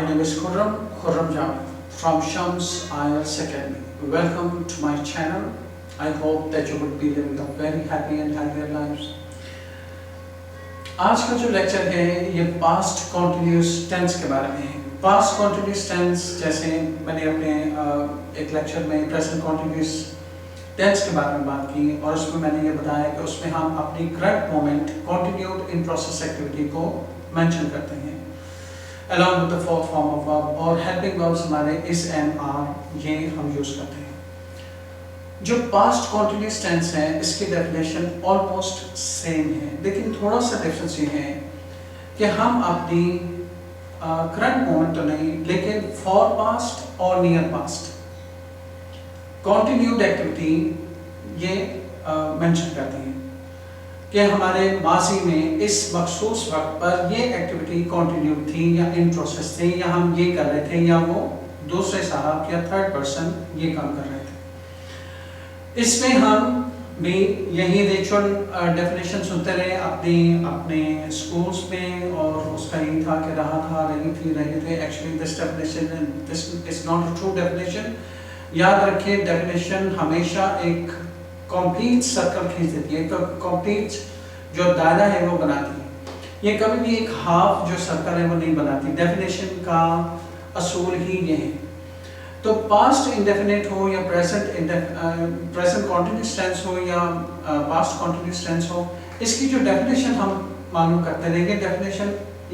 name is Khurram Jamil from Shams IELTS Academy. Welcome to my channel. I hope that you would be living a very happy and healthier lives. आज का जो lecture है ये past continuous tense के बारे में है। Past continuous tense जैसे मैंने अपने एक लेक्चर में प्रेजेंट कॉन्टिन्यूस टेंस के बारे में बात की और उसमें मैंने ये बताया कि उसमें हम अपनी current moment continued in process activity को मेंशन करते हैं along with the fourth form of verb और helping verbs हमारे is and are ये हम यूज करते हैं। जो पास्ट कॉन्टिन्यूस टेंस है इसकी डेफिनेशन ऑलमोस्ट सेम है, लेकिन थोड़ा सा डिफरेंस ये है कि हम अपनी करंट मोमेंट तो नहीं लेकिन फॉर पास्ट और नियर पास्ट कॉन्टिन्यूड एक्टिविटी ये मेंशन करते हैं कि हमारे माजी में इस मखसूस वक्त पर ये एक्टिविटी कंटिन्यू थी या इन प्रोसेस थी या हम ये कर रहे थे या वो दूसरे साहब या थर्ड पर्सन ये काम कर रहे थे। इसमें हम भी यही रिचुअल डेफिनेशन सुनते रहे अपने स्कूल्स में और उसका यही था कि रहा था रही थे। Actually this definition this is not a true definition. याद रखिए डेफिनेशन हमेशा एक कंप्लीट सर्कल खींच देती है, तो कंप्लीट जो दायरा है वो बनाती है। ये कभी भी एक हाफ जो सर्कल है वो नहीं बनाती। डेफिनेशन का असूल ही ये है। तो पास्ट इंडेफिनिट हो या प्रेजेंट कॉन्टिन्यूस टेंस हो या पास्ट कॉन्टिन्यूस टेंस हो, इसकी जो डेफिनेशन हम मालूम करते रहेंगे, डेफिनेशन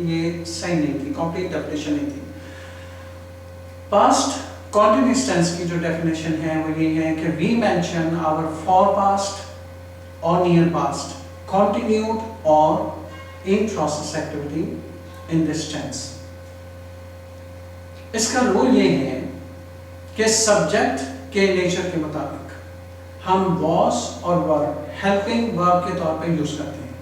ये सही नहीं थी, कंप्लीट डेफिनेशन नहीं थी। पास्ट कॉन्टिन्यूस टेंस की जो डेफिनेशन है वो ये है कि we mention our for past और near past continued or in process activity in this tense। इसका रूल ये है कि सब्जेक्ट के नेचर के मुताबिक हम was और were helping verb के तौर पे यूज करते हैं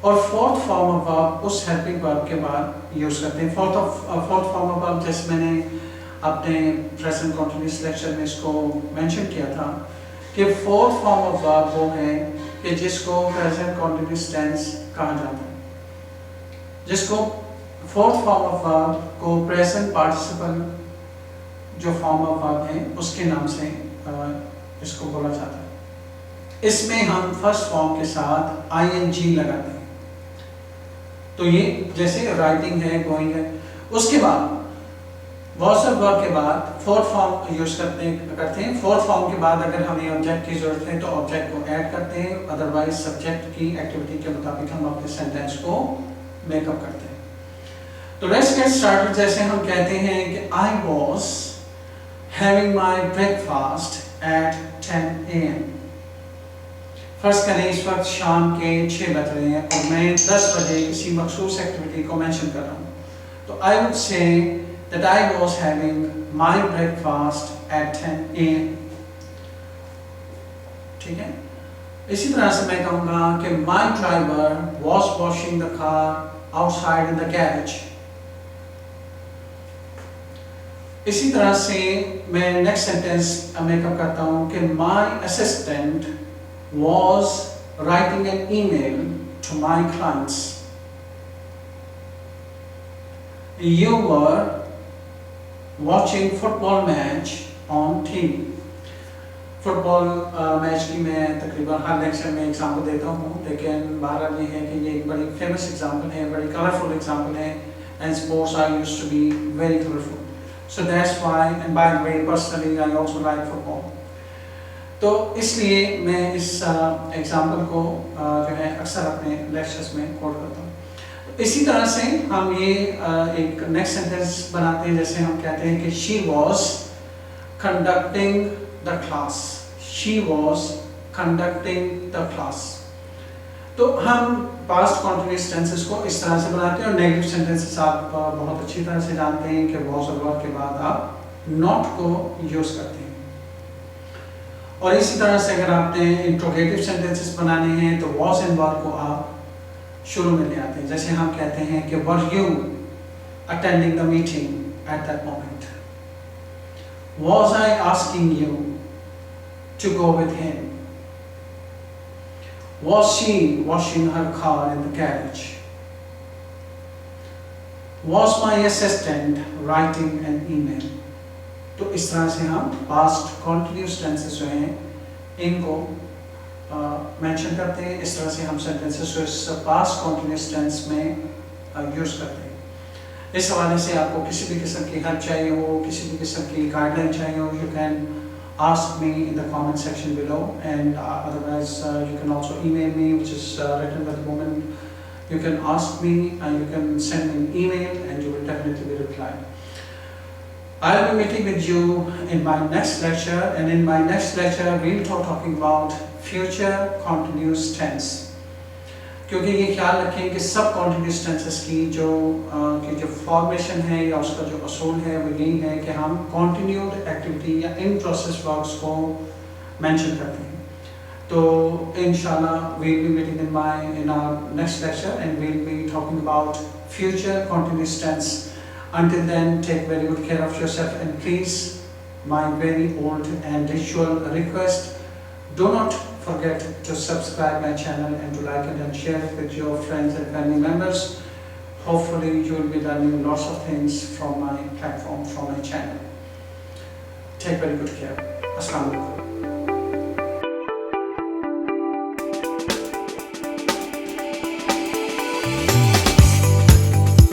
और फोर्थ फॉर्म ऑफ वर्ब उस helping verb के बाद यूज करते हैं। फोर्थ फॉर्म ऑफ वर्ब जैसे मैंने अपने प्रेजेंट कॉन्टिन्यूस लेक्चर में इसको मेंशन किया था कि फोर्थ फॉर्म ऑफ वर्ब वो है कि जिसको प्रेजेंट कॉन्टिन्यूस टेंस कहा जाता है, जिसको फोर्थ फॉर्म ऑफ वर्ब को प्रेजेंट पार्टिसिपल जो फॉर्म ऑफ वर्ब है उसके नाम से इसको बोला जाता है। इसमें हम फर्स्ट फॉर्म के साथ ing लगाते हैं। तो ये जैसे राइटिंग है, गोइंग है, उसके बाद वॉज ऑफ वर्ब के बाद फोर्थ फॉर्म यूज करते हैं। फोर्थ फॉर्म के बाद अगर हमें ऑब्जेक्ट की जरूरत है तो ऑब्जेक्ट को ऐड करते हैं, अदरवाइज सब्जेक्ट की एक्टिविटी के मुताबिक हम अपने सेंटेंस को मेकअप करते हैं। तो लेट्स गेट स्टार्टेड। जैसे हम कहते हैं कि I was having my breakfast at 10 AM। First करें इस वक्त शाम के 6 बज रहे हैं और मैं 10 बजे किसी मखसूस एक्टिविटी को मेंशन कर रहा हूँ। तो I would say that I was having my breakfast at 10 AM। ठीक है। इसी तरह से मैं कहूँगा कि my driver was washing the car outside in the garage। इसी तरह से मैं नेक्स्ट सेंटेंस मेकअप करता हूँ कि my assistant was writing an email to my clients। You were watching football match on TV। Football match की मैं तकरीबन हर लेक्चर में एग्जांपल देता हूँ, लेकिन बहरहाल ये है कि ये एक बड़ी फेमस एग्जांपल है, बड़ी कलरफुल एग्जांपल है, and sports are used to be very colourful, so that's why and by the way personally I also like football. तो इसलिए मैं इस एग्जांपल को जो है अक्सर अपने लेक्चर्स में कोट करता हूँ। इसी तरह से हम ये एक नेक्स्ट सेंटेंस बनाते हैं। जैसे हम कहते हैं कि she was conducting the class। she was conducting the class। तो हम पास्ट कॉन्टिन्यूस टेंसेस को इस तरह से बनाते हैं और नेगेटिव सेंटेंसेस आप बहुत अच्छी तरह से जानते हैं कि was और were के बाद आप not को यूज करते हैं। और इसी तरह से अगर आपने इंट्रोगेटिव सेंटेंसेस बनाने हैं तो was and were को आप शुरू में ले आते हैं। जैसे हम कहते हैं कि were you attending the meeting at that moment? Was I asking you to go with him? Was she washing her car in the garage? was my assistant writing an email। तो इस तरह से हम past continuous tenses जो हैं इनको mention करते हैं, इस तरह से हम सेंटेंसेस को इस past continuous tense में यूज़ करते हैं। इस हवाले से आपको किसी भी किस्म की हेल्प चाहिए हो, किसी भी किस्म की गाइडलाइन चाहिए हो, you can ask me in the comment section below, and otherwise you can also email me, which is written by the woman. You can ask me and you can send me an email and you will definitely be replied. I'll be meeting with you in my next lecture, and in my next lecture we'll be talking about future continuous tense। क्योंकि ये ख्याल रखें कि सब continuous tenses की जो formation है या उसका जो असूल है वो यही है कि हम continued activity या in process verbs को mention करते हैं। तो inshallah we'll be meeting in our next lecture and we'll be talking about future continuous tense। Until then, take very good care of yourself, and please, my very old and ritual request, do not forget to subscribe my channel and to like it and share it with your friends and family members. Hopefully you will be learning lots of things from my platform, from my channel. Take very good care. Assalamu alaikum.